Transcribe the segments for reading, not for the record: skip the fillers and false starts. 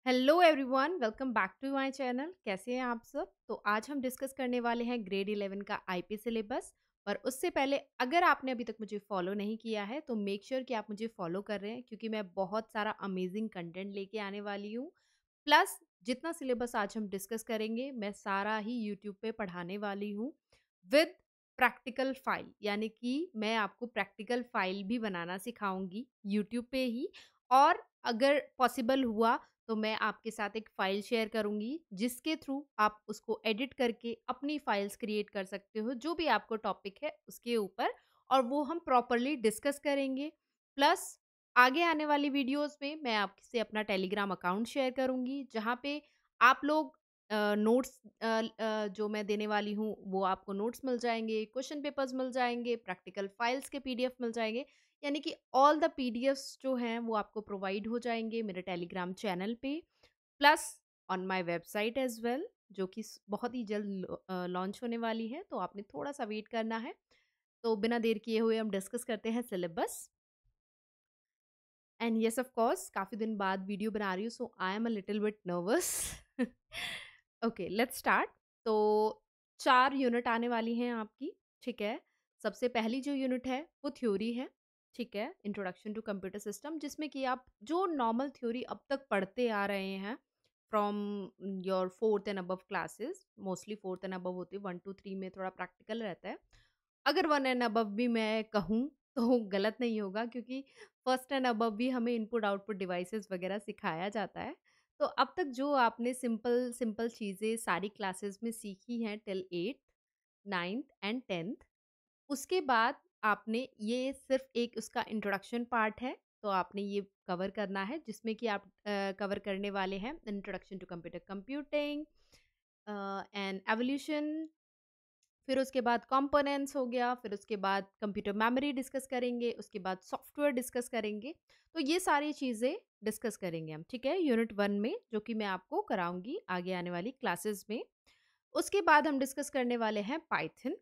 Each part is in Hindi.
Hello everyone, welcome back to my channel. कैसे हैं आप सब? तो आज हम डिस्कस करने वाले हैं ग्रेड 11 का आईपी सिलेबस। पर उससे पहले अगर आपने अभी तक मुझे फॉलो नहीं किया है तो मेक श्योर कि आप मुझे फॉलो कर रहे हैं, क्योंकि मैं बहुत सारा अमेजिंग कंटेंट लेके आने वाली हूँ। प्लस जितना सिलेबस आज हम डिस्कस करेंगे मैं सारा ही यूट्यूब पे पढ़ाने वाली हूँ विद प्रैक्टिकल फाइल, यानी कि मैं आपको प्रैक्टिकल फाइल भी बनाना सिखाऊंगी यूट्यूब पे ही। और अगर पॉसिबल हुआ तो मैं आपके साथ एक फ़ाइल शेयर करूँगी, जिसके थ्रू आप उसको एडिट करके अपनी फ़ाइल्स क्रिएट कर सकते हो, जो भी आपको टॉपिक है उसके ऊपर, और वो हम प्रॉपर्ली डिस्कस करेंगे। प्लस आगे आने वाली वीडियोज़ में मैं आपसे अपना टेलीग्राम अकाउंट शेयर करूँगी, जहाँ पे आप लोग नोट्स जो मैं देने वाली हूँ, वो आपको नोट्स मिल जाएँगे, क्वेश्चन पेपर्स मिल जाएँगे, प्रैक्टिकल फाइल्स के पीडीएफ मिल जाएँगे। यानी कि ऑल द पीडीएफ्स जो हैं वो आपको प्रोवाइड हो जाएँगे मेरे टेलीग्राम चैनल पे, plus on my website as well, जो कि बहुत ही जल्द लॉन्च होने वाली है, तो आपने थोड़ा-सा वेट करना है। तो बिना देर किए हुए हम डिस्कस करते हैं syllabus. And yes, of course काफ़ी दिन बाद वीडियो बना रही हूँ, so I am a little bit nervous. Okay, let's start. तो 4 यूनिट आने वाली हैं आपकी, ठीक है? सबसे पहली जो यूनिट है वो थ्योरी है, ठीक है? इंट्रोडक्शन टू कंप्यूटर सिस्टम, जिसमें कि आप जो नॉर्मल थ्योरी अब तक पढ़ते आ रहे हैं from your 4th and above classes, mostly 4th and above होती है, 1 टू 3 में थोड़ा प्रैक्टिकल रहता है। अगर 1 एंड अबव भी मैं कहूँ तो गलत नहीं होगा, क्योंकि फर्स्ट एंड अबव भी हमें इनपुट आउटपुट डिवाइसेस वगैरह सिखाया जाता है। तो अब तक जो आपने सिंपल सिंपल चीज़ें सारी क्लासेस में सीखी हैं till 8th, 9th and 10th, उसके बाद आपने ये सिर्फ एक उसका इंट्रोडक्शन पार्ट है, तो आपने ये कवर करना है, जिसमें कि आप कवर करने वाले हैं introduction to computer computing and evolution. फिर उसके बाद कंपोनेंट्स हो गया, फिर उसके बाद कंप्यूटर मेमोरी डिस्कस करेंगे, उसके बाद सॉफ्टवेयर डिस्कस करेंगे। तो ये सारी चीज़ें डिस्कस करेंगे हम, ठीक है, यूनिट 1 में, जो कि मैं आपको कराऊंगी आगे आने वाली क्लासेस में। उसके बाद हम डिस्कस करने वाले हैं पाइथन।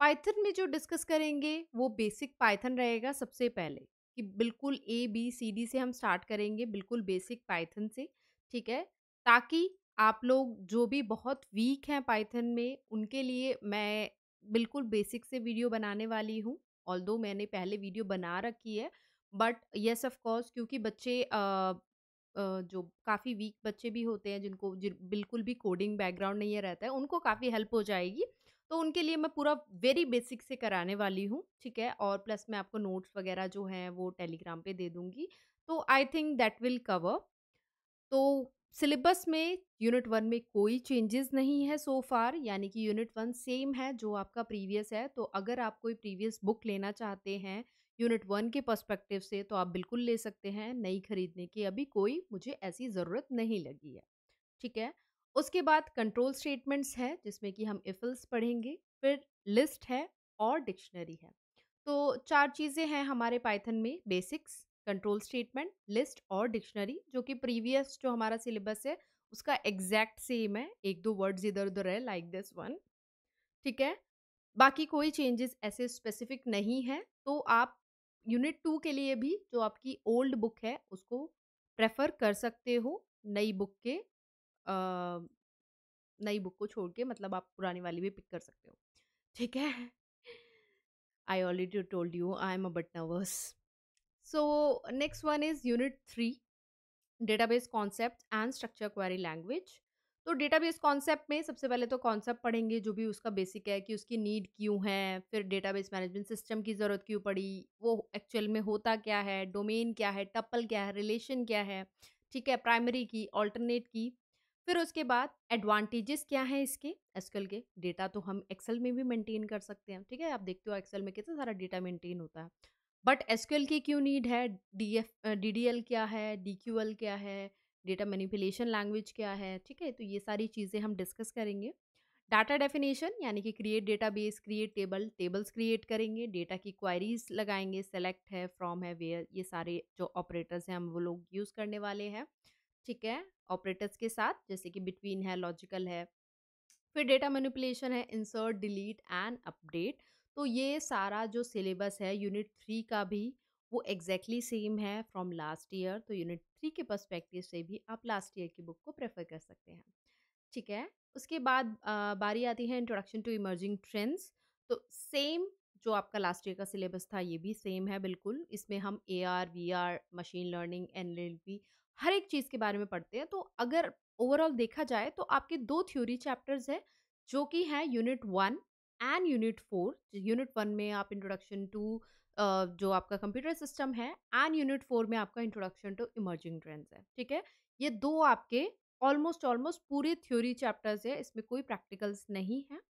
पाइथन में जो डिस्कस करेंगे वो बेसिक पाइथन रहेगा सबसे पहले, कि बिल्कुल ए बी सी डी से हम स्टार्ट करेंगे, बिल्कुल बेसिक पाइथन से, ठीक है? ताकि आप लोग जो भी बहुत वीक हैं पाइथन में, उनके लिए मैं बिल्कुल बेसिक से वीडियो बनाने वाली हूँ। ऑल्दो मैंने पहले वीडियो बना रखी है, बट येस ऑफ कोर्स, क्योंकि बच्चे जो काफ़ी वीक बच्चे भी होते हैं, बिल्कुल भी कोडिंग बैकग्राउंड नहीं है रहता है, उनको काफ़ी हेल्प हो जाएगी। तो उनके लिए मैं पूरा वेरी बेसिक से कराने वाली हूँ, ठीक है? और प्लस मैं आपको नोट्स वगैरह जो हैं वो टेलीग्राम पे दे दूँगी। तो I think that will cover. तो सिलेबस में यूनिट 1 में कोई चेंजेस नहीं है सो फार, यानी कि यूनिट 1 सेम है जो आपका प्रीवियस है। तो अगर आप कोई प्रीवियस बुक लेना चाहते हैं यूनिट 1 के पर्सपेक्टिव से, तो आप बिल्कुल ले सकते हैं। नई खरीदने की अभी कोई मुझे ऐसी ज़रूरत नहीं लगी है, ठीक है? उसके बाद कंट्रोल स्टेटमेंट्स है, जिसमें कि हम इफ एल्स पढ़ेंगे, फिर लिस्ट है और डिक्शनरी है। तो 4 चीज़ें हैं हमारे पाइथन में, बेसिक्स, कंट्रोल स्टेटमेंट, लिस्ट और डिक्शनरी, जो कि प्रीवियस जो हमारा सिलेबस है उसका एग्जैक्ट सेम है, 1-2 वर्ड्स इधर-उधर है लाइक दिस वन, ठीक है? बाकी कोई चेंजेस ऐसे स्पेसिफिक नहीं है। तो आप यूनिट 2 के लिए भी जो आपकी ओल्ड बुक है उसको प्रेफ़र कर सकते हो, नई बुक के अ, नई बुक को छोड़ के, मतलब आप पुरानी वाली भी पिक कर सकते हो, ठीक है? I already told you I am a bit nervous. So next one is unit 3, database concepts and structure query language. तो डेटाबेस कॉन्सेप्ट में सबसे पहले तो कॉन्सेप्ट पढ़ेंगे, जो भी उसका बेसिक है, कि उसकी नीड क्यों है, फिर डेटाबेस मैनेजमेंट सिस्टम की ज़रूरत क्यों पड़ी, वो एक्चुअल में होता क्या है, डोमेन क्या है, टपल क्या है, रिलेशन क्या है, ठीक है, प्राइमरी की, अल्टरनेट की। फिर उसके बाद एडवांटेजेस क्या हैं इसके, एसक्यूएल के। डेटा तो हम एक्सेल में भी मेंटेन कर सकते हैं, ठीक है, आप देखते हो एक्सेल में कितना सारा डेटा मेंटेन होता है, बट एसक्यूएल की क्यों नीड है, डीडीएल क्या है, डीक्यूएल क्या है, डेटा मैनिपुलेशन लैंग्वेज क्या है, ठीक है? तो ये सारी चीज़ें हम डिस्कस करेंगे। डाटा डेफिनेशन, यानी कि create database, create table, tables create करेंगे, डेटा की क्वेरीज लगाएंगे, सेलेक्ट है, फ्रॉम है, वेयर, ये सारे जो ऑपरेटर्स हैं हम वो लोग यूज़ करने वाले हैं, ठीक है? ऑपरेटर्स के साथ, जैसे कि बिटवीन है, लॉजिकल है। फिर डेटा मैनिपुलेशन है, इंसर्ट, डिलीट एंड अपडेट। तो ये सारा जो सिलेबस है यूनिट 3 का भी, वो एग्जैक्टली सेम है फ्रॉम लास्ट ईयर, तो यूनिट 3 के पर्सपेक्टिव से भी आप लास्ट ईयर की बुक को प्रेफर कर सकते हैं। ठीक है। उसके बाद बारी आती है इंट्रोडक्शन टू इमर्जिंग ट्रेंड्स। तो सेम जो आपका लास्ट ईयर का सिलेबस था ये भी सेम है बिल्कुल। इसमें हम AR, VR, machine learning, NLP हर एक चीज़ के बारे में पढ़ते हैं। तो अगर ओवरऑल देखा जाए तो आपके 2 थ्योरी चैप्टर्स हैं जो कि हैं यूनिट 1 एंड यूनिट 4। यूनिट 1 में आप इंट्रोडक्शन टू जो आपका कंप्यूटर सिस्टम है, एंड यूनिट 4 में आपका इंट्रोडक्शन टू इमर्जिंग ट्रेंड्स है। ठीक है। ये 2 आपके ऑलमोस्ट ऑलमोस्ट पूरे थ्योरी चैप्टर्स है, इसमें कोई प्रैक्टिकल्स नहीं है।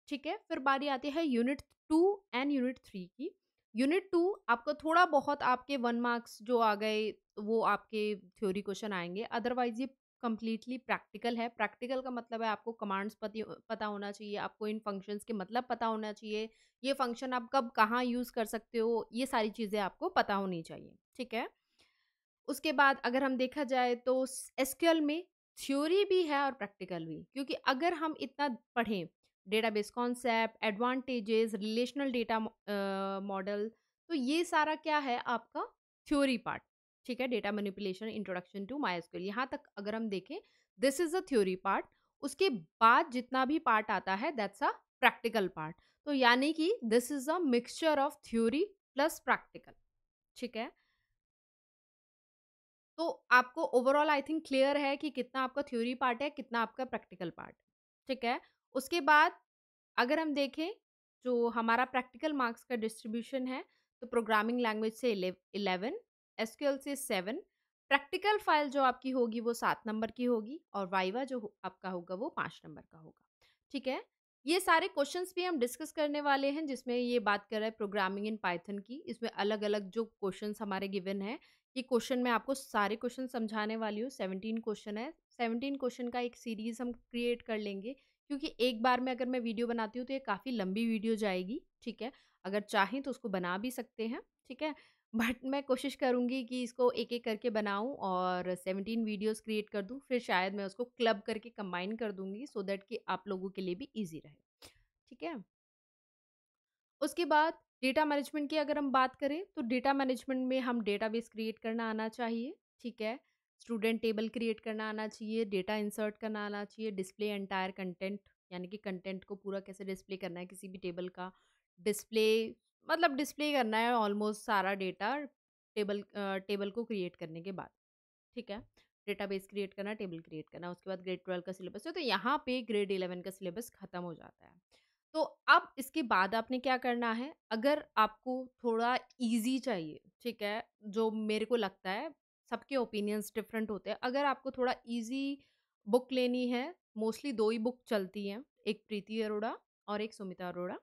ठीक है। फिर बारी आती है यूनिट 2 एंड यूनिट 3 की। यूनिट 2 आपको थोड़ा बहुत आपके 1 मार्क्स जो आ गए वो आपके थ्योरी क्वेश्चन आएंगे, अदरवाइज ये कंप्लीटली प्रैक्टिकल है। प्रैक्टिकल का मतलब है आपको कमांड्स पता होना चाहिए, आपको इन फंक्शंस के मतलब पता होना चाहिए, ये फंक्शन आप कब कहाँ यूज कर सकते हो, ये सारी चीजें आपको पता होनी चाहिए। ठीक है। उसके बाद अगर हम देखा जाए तो SQL में थ्योरी भी है और प्रैक्टिकल भी, क्योंकि अगर हम इतना पढ़ें database concept, advantages, relational data model, तो ये सारा क्या है आपका थ्योरी पार्ट। ठीक है। Data manipulation, introduction to MySQL, यहाँ तक अगर हम देखें this is a theory part. उसके बाद जितना भी पार्ट आता है दैट्स अ प्रैक्टिकल पार्ट। तो यानी कि this is a mixture of theory plus practical. ठीक है। तो आपको ओवरऑल आई थिंक क्लियर है कि कितना आपका थ्योरी पार्ट है, कितना आपका प्रैक्टिकल पार्ट। ठीक है। उसके बाद अगर हम देखें जो हमारा प्रैक्टिकल मार्क्स का डिस्ट्रीब्यूशन है, तो प्रोग्रामिंग लैंग्वेज से 11, SQL से 7, प्रैक्टिकल फाइल जो आपकी होगी वो 7 नंबर की होगी, और वाइवा जो आपका होगा वो 5 नंबर का होगा। ठीक है। ये सारे क्वेश्चंस भी हम डिस्कस करने वाले हैं, जिसमें ये बात कर रहे हैं प्रोग्रामिंग इन पाइथन की। इसमें अलग अलग जो क्वेश्चंस हमारे गिवन है, ये क्वेश्चन मैं आपको सारे क्वेश्चन समझाने वाली हूँ। 17 क्वेश्चन है, 17 क्वेश्चन का एक सीरीज हम क्रिएट कर लेंगे, क्योंकि एक बार में अगर मैं वीडियो बनाती हूँ तो ये काफ़ी लंबी वीडियो जाएगी। ठीक है। अगर चाहें तो उसको बना भी सकते हैं। ठीक है। बट मैं कोशिश करूँगी कि इसको एक एक करके बनाऊँ और 17 वीडियोस क्रिएट कर दूँ, फिर शायद मैं उसको क्लब करके कंबाइन कर दूँगी, सो दैट कि आप लोगों के लिए भी ईज़ी रहे। ठीक है। उसके बाद डेटा मैनेजमेंट की अगर हम बात करें, तो डेटा मैनेजमेंट में हम डेटाबेस क्रिएट करना आना चाहिए। ठीक है। स्टूडेंट टेबल क्रिएट करना आना चाहिए, डेटा इंसर्ट करना आना चाहिए, डिस्प्ले एंटायर कंटेंट, यानी कि कंटेंट को पूरा कैसे डिस्प्ले करना है किसी भी टेबल का, डिस्प्ले मतलब डिस्प्ले करना है ऑलमोस्ट सारा डेटा टेबल को क्रिएट करने के बाद। ठीक है। डेटाबेस क्रिएट करना, टेबल क्रिएट करना, उसके बाद ग्रेड 12 का सिलेबस है, तो यहाँ पे ग्रेड 11 का सिलेबस खत्म हो जाता है। तो अब इसके बाद आपने क्या करना है, अगर आपको थोड़ा इजी चाहिए, ठीक है, जो मेरे को लगता है सबके ओपिनियंस डिफरेंट होते हैं, अगर आपको थोड़ा इजी बुक लेनी है, मोस्टली 2 ही बुक चलती हैं, एक प्रीति अरोड़ा और एक सुमिता अरोड़ा।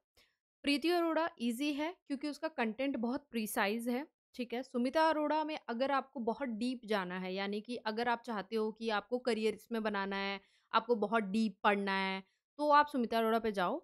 प्रीति अरोड़ा ईज़ी है क्योंकि उसका कंटेंट बहुत प्रिसाइज़ है। ठीक है। सुमिता अरोड़ा में अगर आपको बहुत डीप जाना है, यानी कि अगर आप चाहते हो कि आपको करियर इसमें बनाना है, आपको बहुत डीप पढ़ना है, तो आप सुमिता अरोड़ा पे जाओ।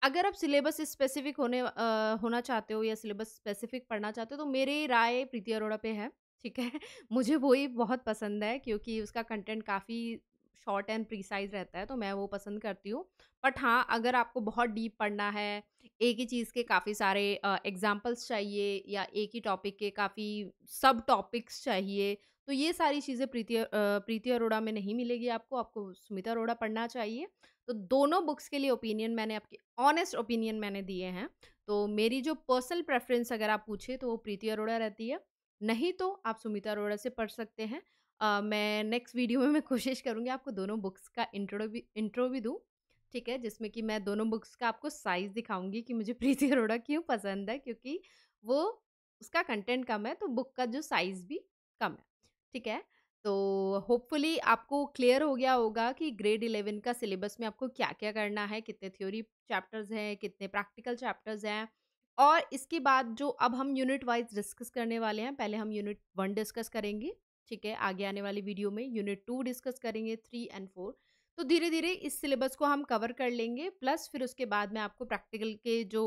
अगर आप सिलेबस स्पेसिफिक होना चाहते हो या सिलेबस स्पेसिफिक पढ़ना चाहते हो, तो मेरी राय प्रीति अरोड़ा पे है। ठीक है। मुझे वो ही बहुत पसंद है क्योंकि उसका कंटेंट काफ़ी शॉर्ट एंड प्रिसाइज रहता है, तो मैं वो पसंद करती हूँ। बट हाँ, अगर आपको बहुत डीप पढ़ना है, एक ही चीज़ के काफ़ी सारे एग्जाम्पल्स चाहिए, या एक ही टॉपिक के काफ़ी सब टॉपिक्स चाहिए, तो ये सारी चीज़ें प्रीति अरोड़ा में नहीं मिलेगी आपको। आपको सुमिता अरोड़ा पढ़ना चाहिए। तो दोनों बुक्स के लिए ओपिनियन मैंने आपकी ऑनेस्ट ओपिनियन मैंने दिए हैं। तो मेरी जो पर्सनल प्रेफ़रेंस अगर आप पूछे तो वो प्रीति अरोड़ा रहती है। नहीं तो आप सुमिता अरोड़ा से पढ़ सकते हैं। मैं नेक्स्ट वीडियो में मैं कोशिश करूँगी आपको दोनों बुक्स का इंट्रो भी दूँ। ठीक है? जिसमें कि मैं दोनों बुक्स का आपको साइज़ दिखाऊँगी कि मुझे प्रीति अरोड़ा क्यों पसंद है, क्योंकि वो उसका कंटेंट कम है, तो बुक का जो साइज़ भी कम है। ठीक है? तो होपफुली आपको क्लियर हो गया होगा कि ग्रेड 11 का सिलेबस में आपको क्या-क्या करना है, कितने थ्योरी चैप्टर्स हैं, कितने प्रैक्टिकल चैप्टर्स हैं, और इसके बाद जो अब हम यूनिट वाइज़ डिस्कस करने वाले हैं, पहले हम यूनिट 1 डिस्कस करेंगे, ठीक है? आगे आने वाली वीडियो में यूनिट 2 डिस्कस करेंगे, 3 एंड 4। तो धीरे-धीरे इस सिलेबस को हम कवर कर लेंगे, प्लस फिर उसके बाद मैं आपको प्रैक्टिकल के जो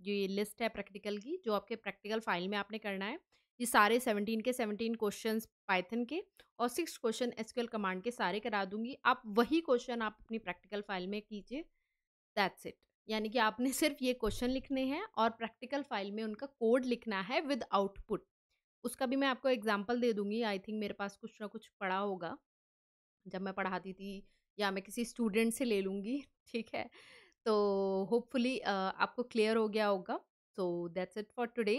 ये लिस्ट है प्रैक्टिकल की, जो आपके प्रैक्टिकल फाइल में आपने करना है, ये सारे 17 के 17 क्वेश्चंस पाइथन के और 6 क्वेश्चन एसक्यूएल कमांड के सारे करा दूँगी। आप वही क्वेश्चन आप अपनी प्रैक्टिकल फाइल में कीजिए, दैट्स इट। यानी कि आपने सिर्फ़ ये क्वेश्चन लिखने हैं और प्रैक्टिकल फाइल में उनका कोड लिखना है विद आउटपुट। उसका भी मैं आपको एग्ज़ाम्पल दे दूँगी, आई थिंक मेरे पास कुछ ना कुछ पड़ा होगा, जब मैं पढ़ाती थी या मैं किसी स्टूडेंट से ले लूँगी, ठीक है? तो होपफुली आपको क्लियर हो गया होगा। So that's it for today.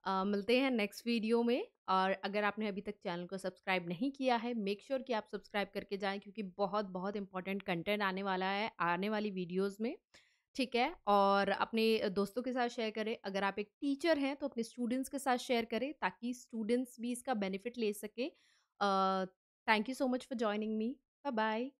मिलते हैं नेक्स्ट वीडियो में और अगर आपने अभी तक चैनल को सब्सक्राइब नहीं किया है, मेक श्योर कि आप सब्सक्राइब करके जाएँ क्योंकि बहुत-बहुत इम्पोर्टेंट कंटेंट आने वाला है, आने वाली वीडियोज़ में, ठीक है? और अपने दोस्तों के साथ शेयर करें। अगर आप एक टीचर हैं, तो अपने स्टूडेंट्स के साथ शेयर करें ताकि स्टूडेंट्स भी इसका बेनिफिट ले सकें। Thank you so much for joining me. Bye-bye.